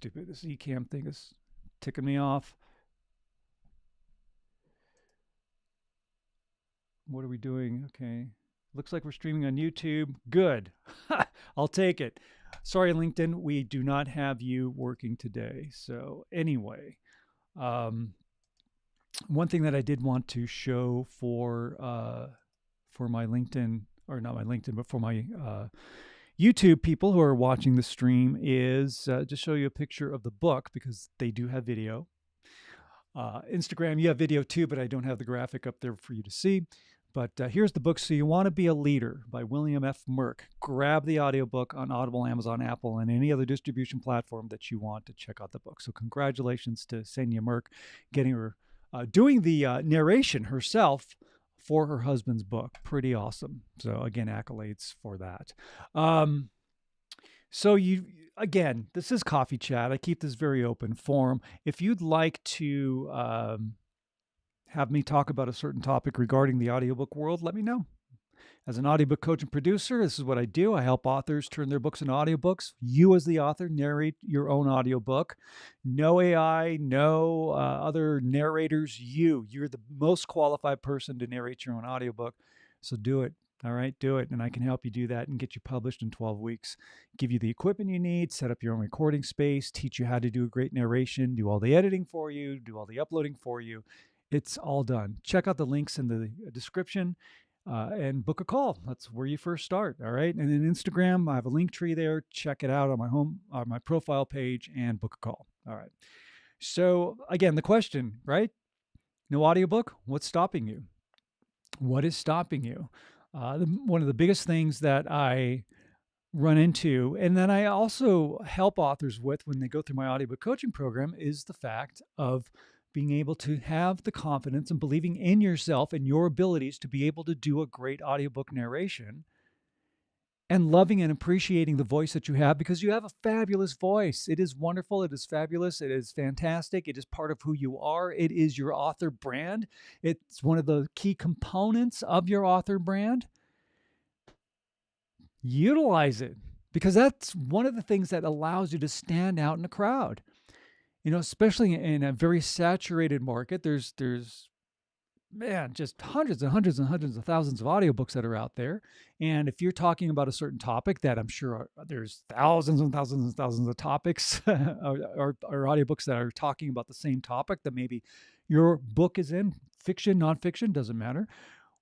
stupid. This eCam thing is ticking me off. What are we doing? Okay. Looks like we're streaming on YouTube. Good. I'll take it. Sorry, LinkedIn, we do not have you working today. So anyway, one thing that I did want to show for my LinkedIn, or not my LinkedIn, but for my YouTube people who are watching the stream is just show you a picture of the book, because they do have video. Instagram, you have video too, but I don't have the graphic up there for you to see. But here's the book, So You Want to Be a Leader by William F. Merck. Grab the audiobook on Audible, Amazon, Apple, and any other distribution platform that you want to check out the book. So congratulations to Senya Merck getting her, doing the narration herself for her husband's book. Pretty awesome. So again, accolades for that. So again, this is Coffee Chat. I keep this very open forum. If you'd like to have me talk about a certain topic regarding the audiobook world, let me know. As an audiobook coach and producer, this is what I do. I help authors turn their books into audiobooks. You, as the author, narrate your own audiobook. No AI, no other narrators. You're the most qualified person to narrate your own audiobook. So do it. All right, do it. And I can help you do that and get you published in 12 weeks. Give you the equipment you need, set up your own recording space, teach you how to do a great narration, do all the editing for you, do all the uploading for you. It's all done. Check out the links in the description and book a call. That's where you first start. All right. And then Instagram, I have a link tree there. Check it out on my profile page and book a call. All right. So again, the question, right? No audiobook? What's stopping you? What is stopping you? One of the biggest things that I run into, and then I also help authors with when they go through my audiobook coaching program, is the fact of being able to have the confidence and believing in yourself and your abilities to be able to do a great audiobook narration, and loving and appreciating the voice that you have, because you have a fabulous voice. It is wonderful. It is fabulous. It is fantastic. It is part of who you are. It is your author brand. It's one of the key components of your author brand. Utilize it, because that's one of the things that allows you to stand out in a crowd. Especially in a very saturated market, there's just hundreds and hundreds and hundreds of thousands of audiobooks that are out there. And if you're talking about a certain topic that I'm sure there's thousands and thousands and thousands of topics or audiobooks that are talking about the same topic that maybe your book is in, fiction, nonfiction, doesn't matter.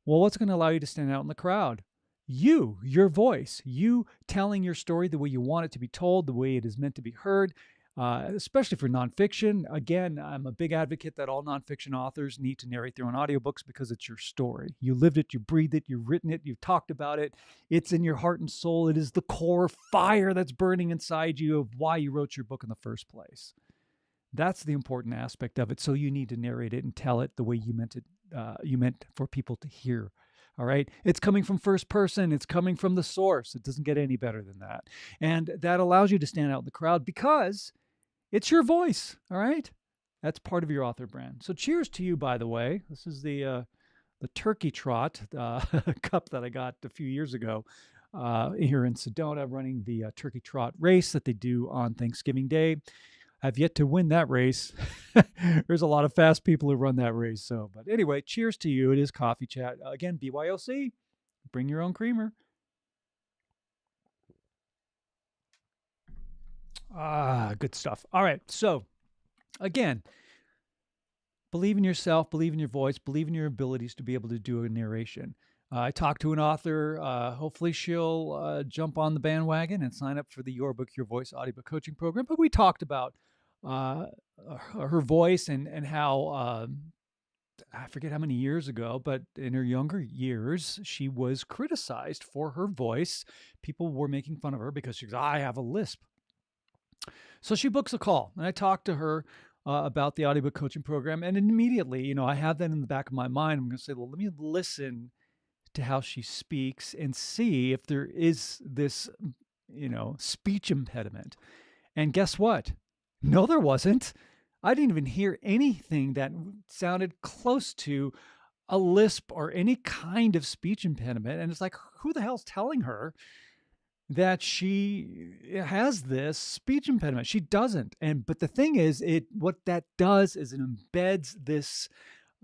Well, what's going to allow you to stand out in the crowd? Your voice, you telling your story the way you want it to be told, the way it is meant to be heard. Especially for nonfiction. Again, I'm a big advocate that all nonfiction authors need to narrate their own audiobooks, because it's your story. You lived it, you breathed it, you've written it, you've talked about it. It's in your heart and soul. It is the core fire that's burning inside you of why you wrote your book in the first place. That's the important aspect of it. So you need to narrate it and tell it the way you meant it. You meant for people to hear. All right. It's coming from first person. It's coming from the source. It doesn't get any better than that. And that allows you to stand out in the crowd because it's your voice, all right? That's part of your author brand. So cheers to you, by the way. This is the Turkey Trot cup that I got a few years ago here in Sedona, running the Turkey Trot race that they do on Thanksgiving Day. I've yet to win that race. There's a lot of fast people who run that race. But anyway, cheers to you. It is Coffee Chat. Again, BYOC, bring your own creamer. Good stuff. All right. So again, believe in yourself, believe in your voice, believe in your abilities to be able to do a narration. I talked to an author. Hopefully she'll jump on the bandwagon and sign up for the Your Book, Your Voice audiobook coaching program. But we talked about her voice and how, I forget how many years ago, but in her younger years, she was criticized for her voice. People were making fun of her because she goes, I have a lisp. So she books a call, and I talked to her about the audiobook coaching program. And immediately, I have that in the back of my mind. I'm going to say, well, let me listen to how she speaks and see if there is this, speech impediment. And guess what? No, there wasn't. I didn't even hear anything that sounded close to a lisp or any kind of speech impediment. And it's like, who the hell's telling her that she has this speech impediment. She doesn't. But the thing is, what that does is it embeds this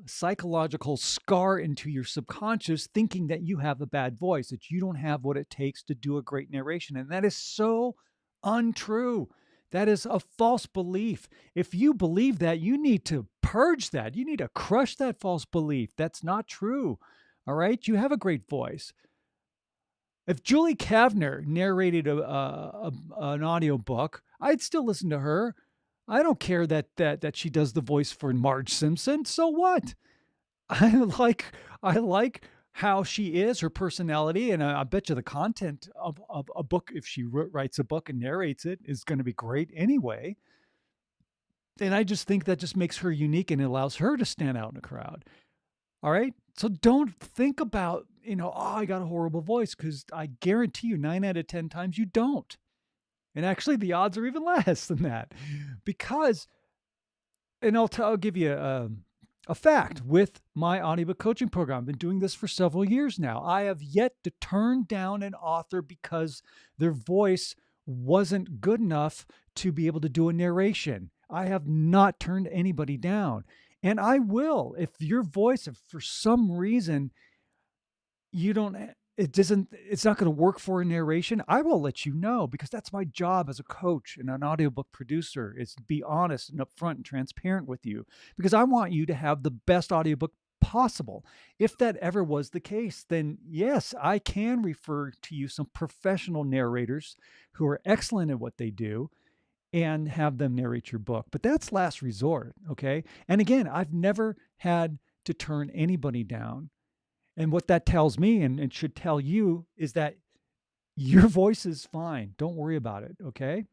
psychological scar into your subconscious, thinking that you have a bad voice, that you don't have what it takes to do a great narration. And that is so untrue. That is a false belief. If you believe that, you need to purge that. You need to crush that false belief. That's not true. All right. You have a great voice. If Julie Kavner narrated an audiobook, I'd still listen to her. I don't care that she does the voice for Marge Simpson. So what? I like I like how she is, her personality, and I bet you the content of a book, if she writes a book and narrates it, is going to be great anyway. And I just think that just makes her unique and it allows her to stand out in a crowd. All right. So don't think about, oh, I got a horrible voice, because I guarantee you 9 out of 10 times you don't. And actually, the odds are even less than that, because, and I'll give you a fact with my audiobook coaching program. I've been doing this for several years now. I have yet to turn down an author because their voice wasn't good enough to be able to do a narration. I have not turned anybody down. And I will. If your voice, if for some reason it's not going to work for a narration, I will let you know, because that's my job as a coach and an audiobook producer, is to be honest and upfront and transparent with you, because I want you to have the best audiobook possible. If that ever was the case, then yes, I can refer to you some professional narrators who are excellent at what they do and have them narrate your book. But that's last resort, okay? And again, I've never had to turn anybody down. And what that tells me, and should tell you, is that your voice is fine. Don't worry about it, okay?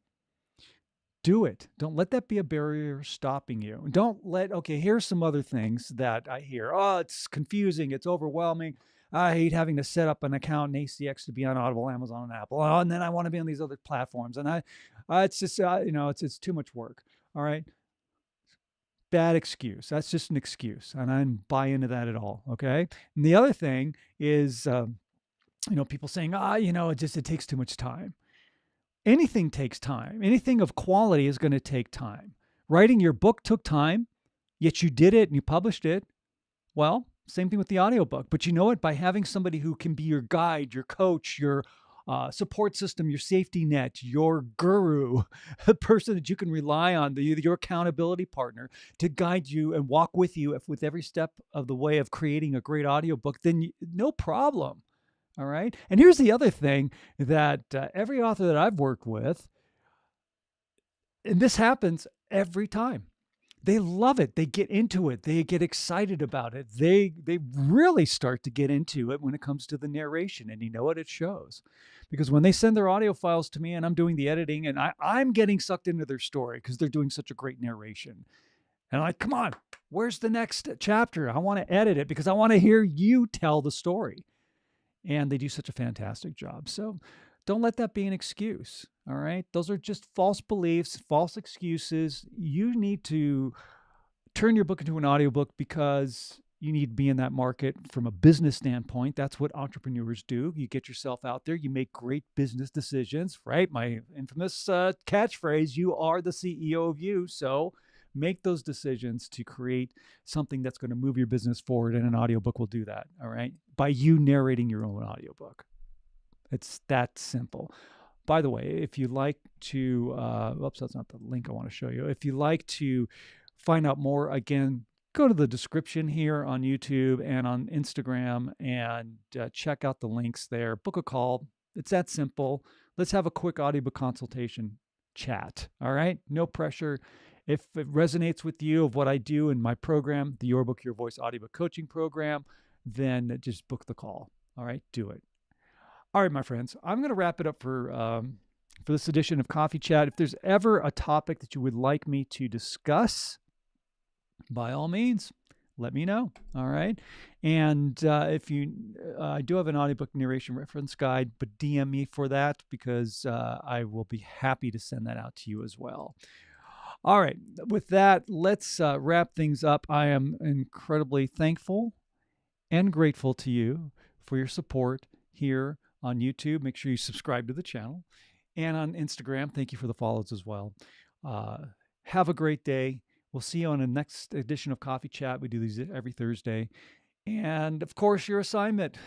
Do it. Don't let that be a barrier stopping you. Don't let, okay, here's some other things that I hear. Oh, it's confusing. It's overwhelming. I hate having to set up an account in ACX to be on Audible, Amazon, and Apple. Oh, and then I want to be on these other platforms. And it's just, it's too much work. All right. Bad excuse. That's just an excuse. And I don't buy into that at all. Okay. And the other thing is, people saying, it takes too much time. Anything takes time. Anything of quality is going to take time. Writing your book took time, yet you did it and you published it. Well, same thing with the audiobook. But you know what? By having somebody who can be your guide, your coach, your support system, your safety net, your guru, a person that you can rely on, your accountability partner to guide you and walk with you with every step of the way of creating a great audiobook, then no problem. All right. And here's the other thing that every author that I've worked with, and this happens every time, they love it. They get into it. They get excited about it. They really start to get into it when it comes to the narration. And you know what? It shows. Because when they send their audio files to me and I'm doing the editing, and I'm getting sucked into their story because they're doing such a great narration. And I'm like, come on, where's the next chapter? I want to edit it because I want to hear you tell the story. And they do such a fantastic job. So don't let that be an excuse. All right. Those are just false beliefs, false excuses. You need to turn your book into an audiobook because you need to be in that market from a business standpoint. That's what entrepreneurs do. You get yourself out there, you make great business decisions, right? My infamous catchphrase, you are the CEO of you. So make those decisions to create something that's going to move your business forward, and an audiobook will do that, all right? By you narrating your own audiobook. It's that simple. By the way, if you'd like to, that's not the link I want to show you. If you'd like to find out more, again, go to the description here on YouTube and on Instagram and check out the links there. Book a call. It's that simple. Let's have a quick audiobook consultation chat, all right? No pressure. If it resonates with you of what I do in my program, the Your Book, Your Voice audiobook coaching program, then just book the call, all right? Do it. All right, my friends, I'm going to wrap it up for this edition of Coffee Chat. If there's ever a topic that you would like me to discuss, by all means, let me know. All right. And if you, I do have an audiobook narration reference guide, but DM me for that because I will be happy to send that out to you as well. All right. With that, let's wrap things up. I am incredibly thankful and grateful to you for your support here on YouTube. Make sure you subscribe to the channel. And on Instagram, thank you for the follows as well. Have a great day. We'll see you on the next edition of Coffee Chat. We do these every Thursday. And of course, your assignment,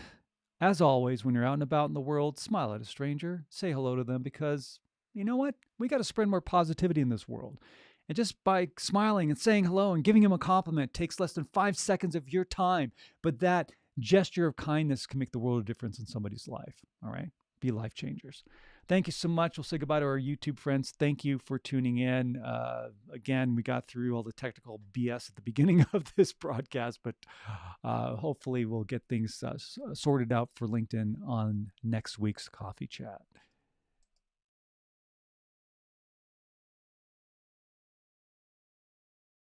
as always, when you're out and about in the world, smile at a stranger, say hello to them, because you know what? We got to spread more positivity in this world. And just by smiling and saying hello and giving them a compliment takes less than 5 seconds of your time. But that gesture of kindness can make the world of difference in somebody's life. All right? Be life changers. Thank you so much. We'll say goodbye to our YouTube friends. Thank you for tuning in. Again, we got through all the technical BS at the beginning of this broadcast, but hopefully we'll get things sorted out for LinkedIn on next week's Coffee Chat.